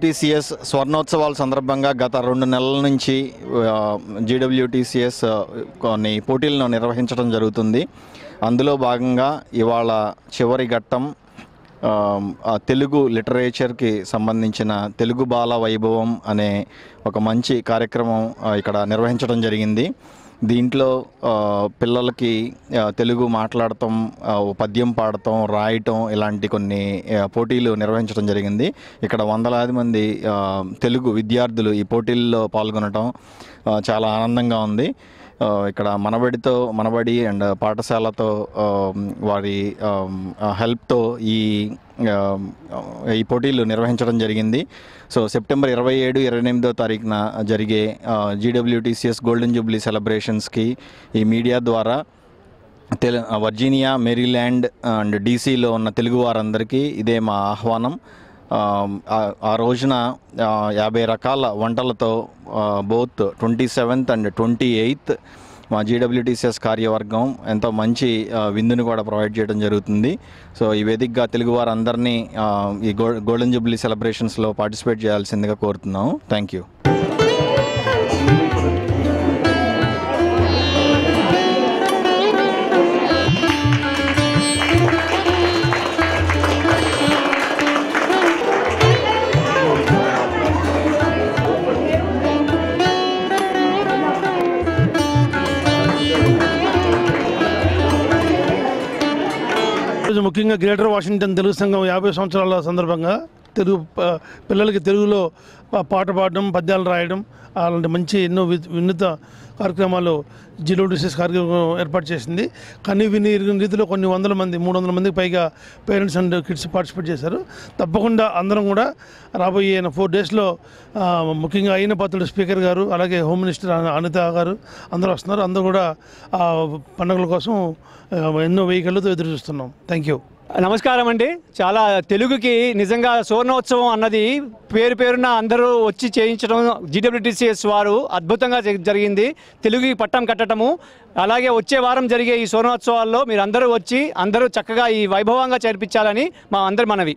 TCS స్వర్ణోత్సవాల సందర్భంగా గత 2 నెలల నుంచి జీడబ్ల్యూటీసీఎస్ కొన్ని పోటీలను నిర్వహించడం జరుగుతుంది. అందులో భాగంగా ఇవాళ చివరి ఘట్టం తెలుగు లిటరేచర్కి సంబంధించిన తెలుగు బాల వైభవం అనే ఒక మంచి కార్యక్రమం ఇక్కడ నిర్వహించడం జరిగింది. దీంట్లో పిల్లలకి తెలుగు మాట్లాడటం, పద్యం పాడటం, రాయటం ఇలాంటి కొన్ని పోటీలు నిర్వహించడం జరిగింది. ఇక్కడ వందలాది మంది తెలుగు విద్యార్థులు ఈ పోటీల్లో పాల్గొనడం చాలా ఆనందంగా ఉంది. ఇక్కడ మనబడి అండ్ పాఠశాలతో వారి హెల్ప్తో ఈ పోటీలు నిర్వహించడం జరిగింది. సో సెప్టెంబర్ 27, 28వ తారీఖున జరిగే జీడబ్ల్యూటీసీఎస్ గోల్డెన్ జూబ్లీ సెలబ్రేషన్స్కి ఈ మీడియా ద్వారా వర్జీనియా, మేరీల్యాండ్ అండ్ డీసీలో ఉన్న తెలుగు వారందరికీ ఇదే మా ఆహ్వానం. ఆ రోజున 50 రకాల వంటలతో బోత్ 27th అండ్ 28th మా జీడబ్ల్యూటీసీఎస్ కార్యవర్గం ఎంతో మంచి విందుని కూడా ప్రొవైడ్ చేయడం జరుగుతుంది. సో ఈ వేదికగా తెలుగు వారందరినీ ఈ గోల్డెన్ జూబ్లీ సెలబ్రేషన్స్లో పార్టిసిపేట్ చేయాల్సిందిగా కోరుతున్నాం. Thank you. ముఖ్యంగా గ్రేటర్ వాషింగ్టన్ తెలుగు సంఘం 50 సంవత్సరాల సందర్భంగా పిల్లలకి తెలుగులో పాట పాడడం, పద్యాలు రాయడం అలాంటి మంచి ఎన్నో వినూత్న కార్యక్రమాలు జీడబ్ల్యూటీసీఎస్ కార్యక్రమం ఏర్పాటు చేసింది. కానీ విని రీతిలో కొన్ని 100 మంది 300 మందికి పైగా పేరెంట్స్ అండ్ కిడ్స్ పార్టిసిపేట్ చేశారు. తప్పకుండా అందరం కూడా రాబోయే 4 డేస్లో ముఖ్యంగా అయిన పాత్రుడు స్పీకర్ గారు, అలాగే హోమ్ మినిస్టర్ అనిత గారు అందరూ వస్తున్నారు. అందరూ కూడా పండుగల కోసం ఎన్నో వెహికల్తో ఎదురు చూస్తున్నాం. Thank you. నమస్కారం అండి. చాలా తెలుగుకి నిజంగా స్వర్ణోత్సవం అన్నది పేరున అందరూ వచ్చి చేయించడం జీడబ్ల్యూటీసీఎస్ వారు అద్భుతంగా జరిగింది. తెలుగుకి పట్టం కట్టడము, అలాగే వచ్చే వారం జరిగే ఈ స్వర్ణోత్సవాల్లో మీరు అందరూ వచ్చి అందరూ చక్కగా ఈ వైభవంగా చేర్పించాలని మా అందరి మనవి.